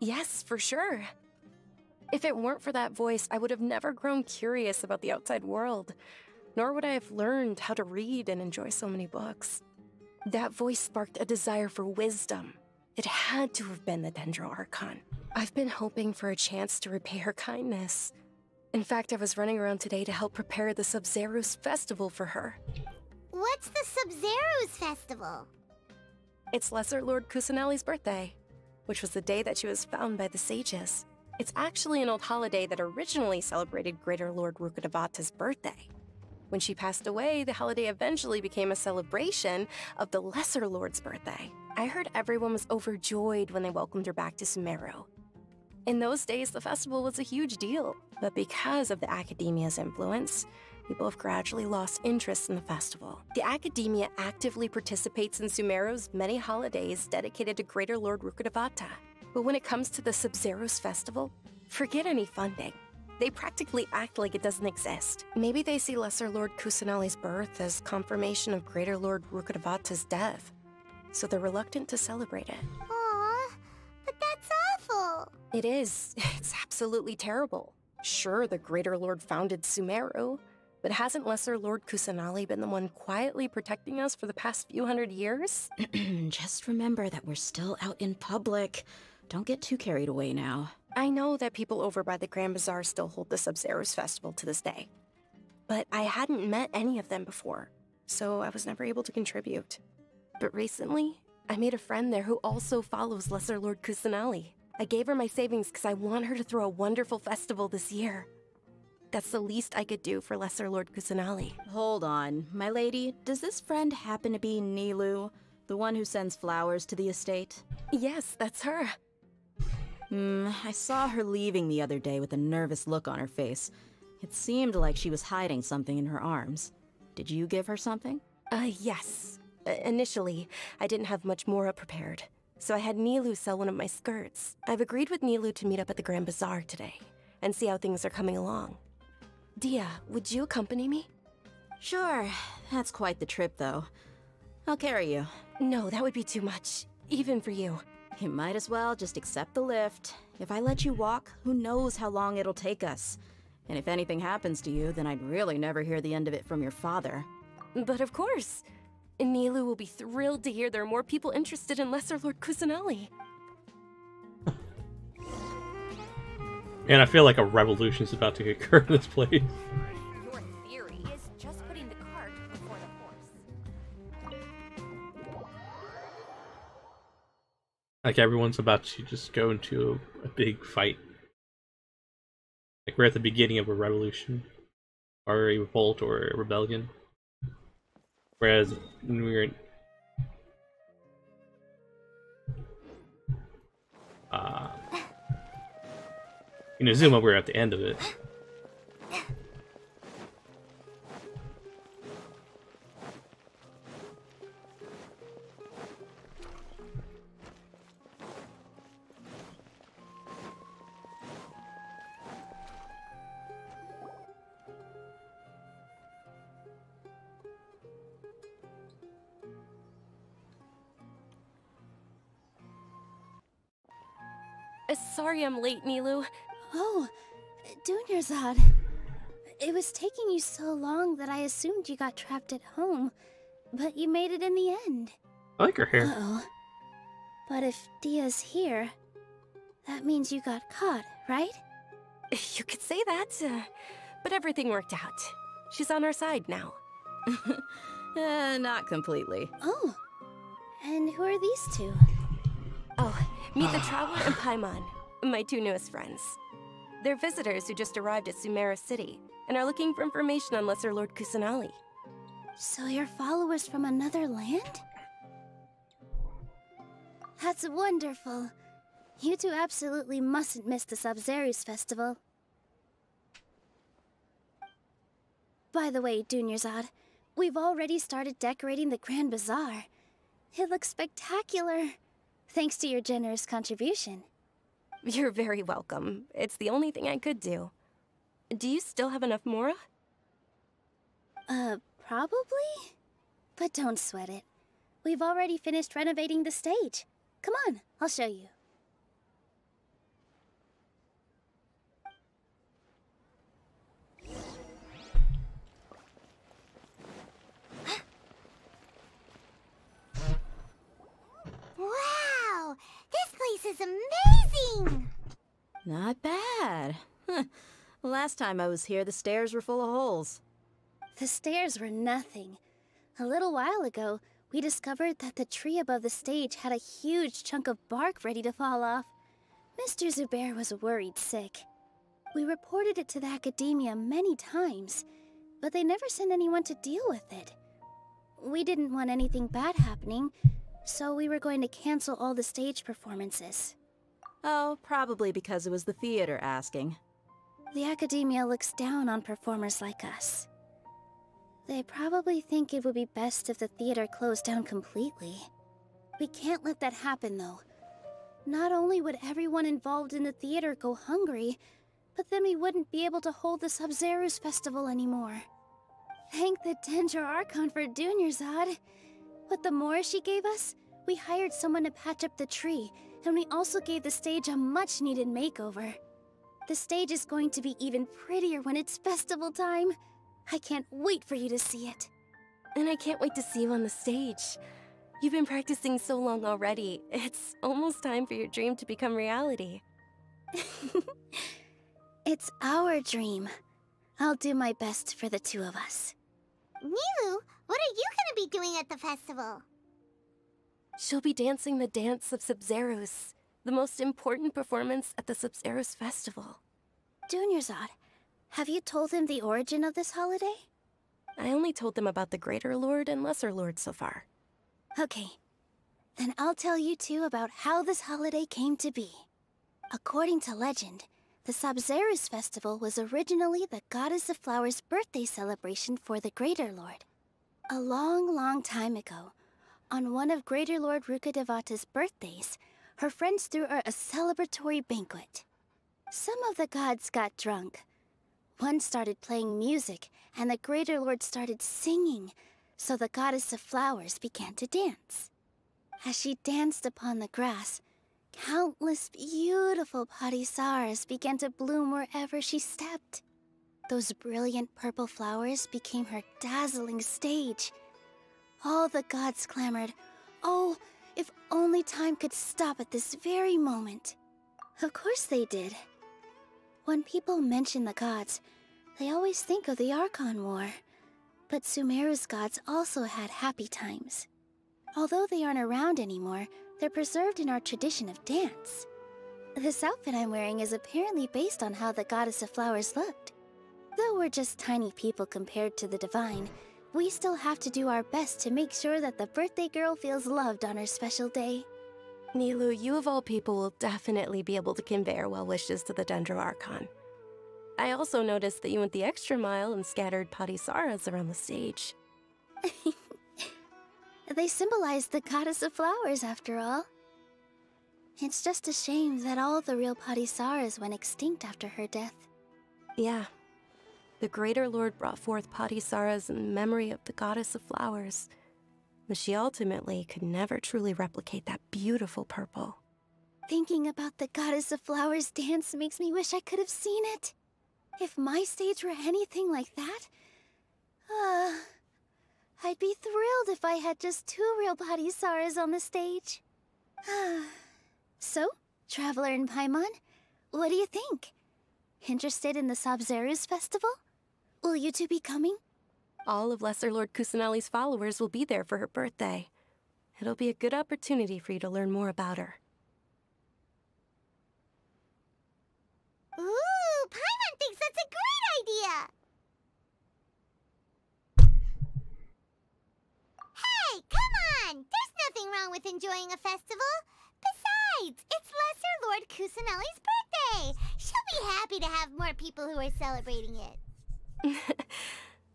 Yes, for sure. If it weren't for that voice, I would have never grown curious about the outside world, nor would I have learned how to read and enjoy so many books. That voice sparked a desire for wisdom. It had to have been the Dendro Archon. I've been hoping for a chance to repay her kindness. In fact, I was running around today to help prepare the Sub-Zero's festival for her. What's the Sub-Zero's festival? It's Lesser Lord Kusanali's birthday, which was the day that she was found by the sages. It's actually an old holiday that originally celebrated Greater Lord Rukkhadevata's birthday. When she passed away, the holiday eventually became a celebration of the Lesser Lord's birthday. I heard everyone was overjoyed when they welcomed her back to Sumeru. In those days, the festival was a huge deal, but because of the Academia's influence, people have gradually lost interest in the festival. The Academia actively participates in Sumeru's many holidays dedicated to Greater Lord Rukkhadevata. But when it comes to the Sub-Zero's festival, forget any funding. They practically act like it doesn't exist. Maybe they see Lesser Lord Kusanali's birth as confirmation of Greater Lord Rukkhadevata's death, so they're reluctant to celebrate it. Aww, but that's awful. It is. It's absolutely terrible. Sure, the Greater Lord founded Sumeru, but hasn't Lesser Lord Kusanali been the one quietly protecting us for the past few hundred years? Just remember that we're still out in public. Don't get too carried away now. I know that people over by the Grand Bazaar still hold the Sub-Zero's festival to this day. But I hadn't met any of them before, so I was never able to contribute. But recently, I made a friend there who also follows Lesser Lord Kusanali. I gave her my savings because I want her to throw a wonderful festival this year. That's the least I could do for Lesser Lord Kusanali. Hold on, my lady. Does this friend happen to be Nilou, the one who sends flowers to the estate? Yes, that's her. I saw her leaving the other day with a nervous look on her face. It seemed like she was hiding something in her arms. Did you give her something? Yes. Initially, I didn't have much Mora prepared, so I had Nilou sell one of my skirts. I've agreed with Nilou to meet up at the Grand Bazaar today, and see how things are coming along. Dia, would you accompany me? Sure. That's quite the trip, though. I'll carry you. No, that would be too much, even for you. You might as well just accept the lift. If I let you walk, who knows how long it'll take us. And if anything happens to you, then I'd really never hear the end of it from your father. But of course. Nilou will be thrilled to hear there are more people interested in Lesser Lord Kusanali. And I feel like a revolution is about to occur in this place. Your theory is just putting the cart before the horse. Like everyone's about to just go into a big fight. Like we're at the beginning of a revolution, or a revolt, or a rebellion. Whereas when we were in Inazuma, we're at the end of it. Sorry I'm late, Nilou. Oh, Dunyarzad. It was taking you so long that I assumed you got trapped at home, but you made it in the end. I like her hair. Uh-oh. But if Dia's here, that means you got caught, right? You could say that, but everything worked out. She's on our side now. Not completely. Oh, and who are these two? Oh, meet the Traveler and Paimon, my two newest friends. They're visitors who just arrived at Sumeru City and are looking for information on Lesser Lord Kusanali. So you're followers from another land? That's wonderful. You two absolutely mustn't miss the Sub-Zerus festival. By the way, Dunyarzad, we've already started decorating the Grand Bazaar. It looks spectacular, thanks to your generous contribution. You're very welcome. It's the only thing I could do. Do you still have enough Mora? Probably? But don't sweat it. We've already finished renovating the stage. Come on, I'll show you. Wow! This place is amazing! Not bad. Last time I was here, the stairs were full of holes. The stairs were nothing. A little while ago, we discovered that the tree above the stage had a huge chunk of bark ready to fall off. Mr. Zubair was worried sick. We reported it to the academia many times, but they never sent anyone to deal with it. We didn't want anything bad happening, so we were going to cancel all the stage performances. Oh, probably because it was the theater asking. The academia looks down on performers like us. They probably think it would be best if the theater closed down completely. We can't let that happen, though. Not only would everyone involved in the theater go hungry, but then we wouldn't be able to hold the Sub-Zerus festival anymore. Thank the Dendro Archon for Dunyarzad. With the Mora she gave us, we hired someone to patch up the tree, and we also gave the stage a much-needed makeover. The stage is going to be even prettier when it's festival time. I can't wait for you to see it. And I can't wait to see you on the stage. You've been practicing so long already. It's almost time for your dream to become reality. It's our dream. I'll do my best for the two of us. Nilou, what are you gonna be doing at the festival? She'll be dancing the dance of Sub-Zerus, the most important performance at the Sub-Zerus festival. Dunyarzad, have you told them the origin of this holiday? I only told them about the Greater Lord and Lesser Lord so far. Okay, then I'll tell you two about how this holiday came to be. According to legend, the Sub-Zerus festival was originally the Goddess of Flowers' birthday celebration for the Greater Lord. A long, long time ago, on one of Greater Lord Rukkhadevata's birthdays, her friends threw her a celebratory banquet. Some of the gods got drunk. One started playing music, and the Greater Lord started singing, so the Goddess of Flowers began to dance. As she danced upon the grass, countless beautiful parisaras began to bloom wherever she stepped. Those brilliant purple flowers became her dazzling stage. All the gods clamored, "Oh, if only time could stop at this very moment." Of course they did. When people mention the gods, they always think of the Archon War. But Sumeru's gods also had happy times. Although they aren't around anymore, they're preserved in our tradition of dance. This outfit I'm wearing is apparently based on how the Goddess of Flowers looked. Though we're just tiny people compared to the Divine, we still have to do our best to make sure that the birthday girl feels loved on her special day. Nilou, you of all people will definitely be able to convey our well wishes to the Dendro Archon. I also noticed that you went the extra mile and scattered patisaras around the stage. They symbolize the Goddess of Flowers, after all. It's just a shame that all the real patisaras went extinct after her death. Yeah. The Greater Lord brought forth patisaras in memory of the Goddess of Flowers, but she ultimately could never truly replicate that beautiful purple. Thinking about the Goddess of Flowers dance makes me wish I could have seen it. If my stage were anything like that, I'd be thrilled if I had just 2 real Bodhisars on the stage. So, Traveler and Paimon, what do you think? Interested in the Sabzeruz festival? Will you two be coming? All of Lesser Lord Kusanali's followers will be there for her birthday. It'll be a good opportunity for you to learn more about her. Ooh, Paimon thinks that's a great idea! Hey, come on! There's nothing wrong with enjoying a festival. Besides, it's Lesser Lord Kusanali's birthday. She'll be happy to have more people who are celebrating it.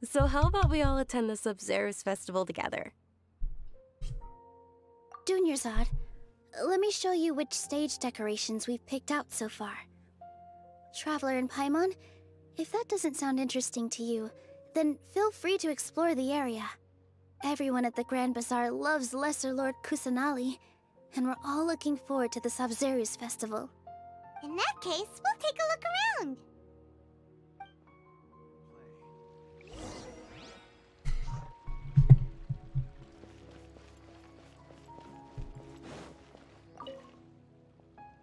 So how about we all attend the Sabzeruz festival together? Dunyarzad, let me show you which stage decorations we've picked out so far. Traveler and Paimon, if that doesn't sound interesting to you, then feel free to explore the area. Everyone at the Grand Bazaar loves Lesser Lord Kusanali, and we're all looking forward to the Sabzeruz festival. In that case, we'll take a look around.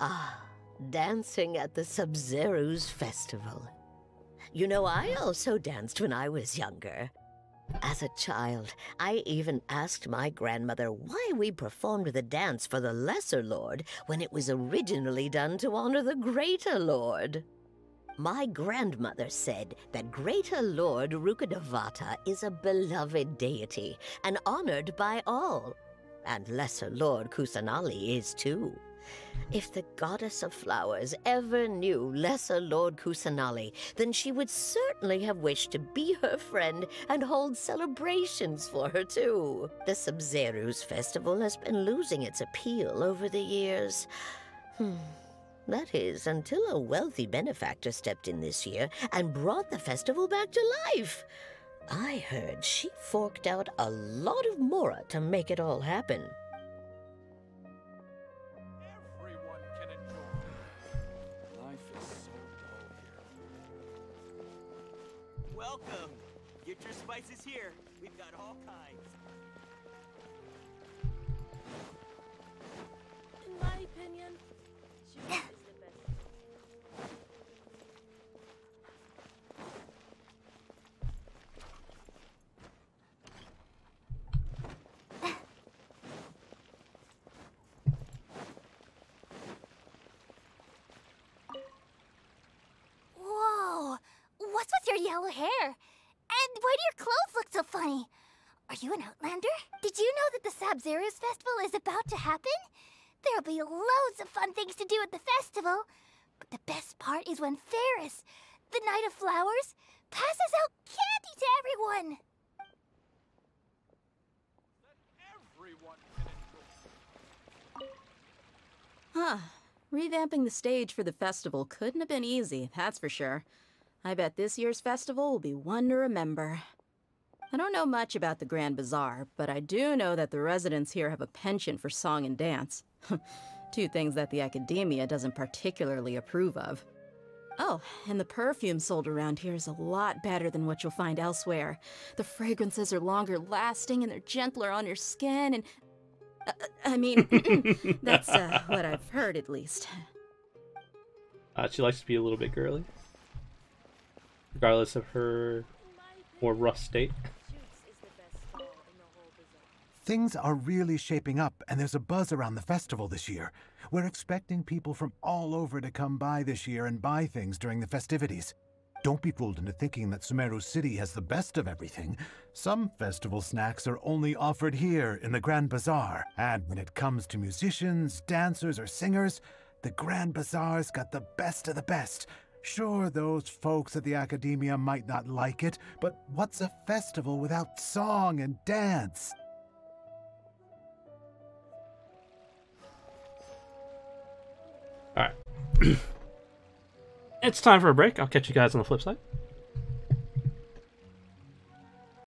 Ah, dancing at the Sabzeruz festival. You know, I also danced when I was younger. As a child, I even asked my grandmother why we performed the dance for the Lesser Lord when it was originally done to honor the Greater Lord. My grandmother said that Greater Lord Rukkhadevata is a beloved deity and honored by all, and Lesser Lord Kusanali is too. If the Goddess of Flowers ever knew Lesser Lord Kusanali, then she would certainly have wished to be her friend and hold celebrations for her too. The Sabzeruz festival has been losing its appeal over the years. That is, until a wealthy benefactor stepped in this year and brought the festival back to life. I heard she forked out a lot of mora to make it all happen. Welcome! Get your spices here. We've got all kinds. In my opinion, June is the best. Whoa! What's with your yellow hair? And why do your clothes look so funny? Are you an outlander? Did you know that the Sabzeruz festival is about to happen? There'll be loads of fun things to do at the festival. But the best part is when Ferris, the Knight of Flowers, passes out candy to everyone. Huh. Revamping the stage for the festival couldn't have been easy, that's for sure. I bet this year's festival will be one to remember. I don't know much about the Grand Bazaar, but I do know that the residents here have a penchant for song and dance. 2 things that the Academia doesn't particularly approve of. Oh, and the perfume sold around here is a lot better than what you'll find elsewhere. The fragrances are longer lasting and they're gentler on your skin and... I mean, that's what I've heard at least. She likes to be a little bit girly, regardless of her more rough state. Things are really shaping up, and there's a buzz around the festival this year. We're expecting people from all over to come by this year and buy things during the festivities. Don't be fooled into thinking that Sumeru City has the best of everything. Some festival snacks are only offered here in the Grand Bazaar. And when it comes to musicians, dancers, or singers, the Grand Bazaar's got the best of the best. Sure, those folks at the Academia might not like it, but what's a festival without song and dance? Alright. It's time for a break. I'll catch you guys on the flip side.